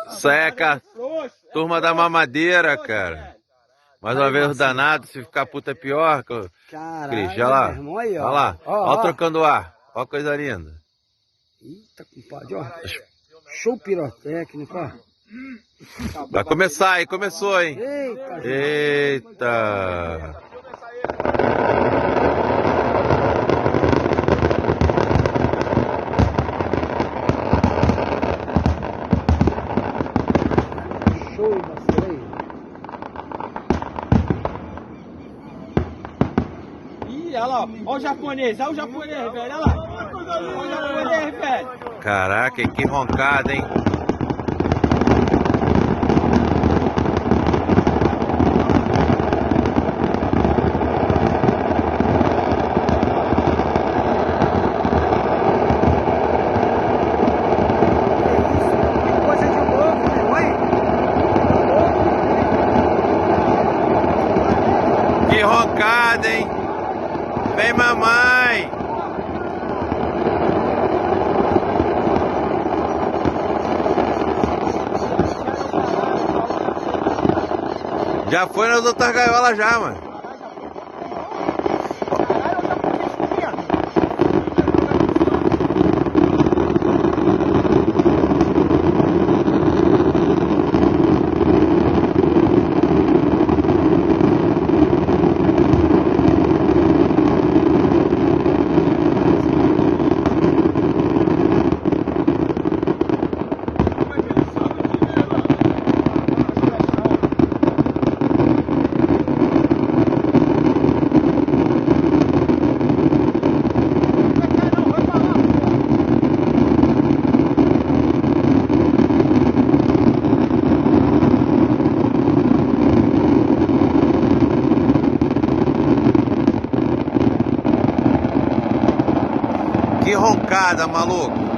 Isso aí é a turma da mamadeira, cara. Mais uma vez o danado, se ficar puta é pior. Cris, olha lá. Olha lá. Olha trocando ar. Olha que coisa linda. Eita, compadre, ó. Show pirotécnico, ó. Vai começar, hein? Começou, hein? Eita, Eita. show da sereia. Ih, olha lá, olha o japonês, velho, olha lá. Olha o japonês, velho. Caraca, que roncada, hein? Que roncada, hein? Vem, mamãe! Já foi nas outras gaiolas já, mano. Que roncada, maluco!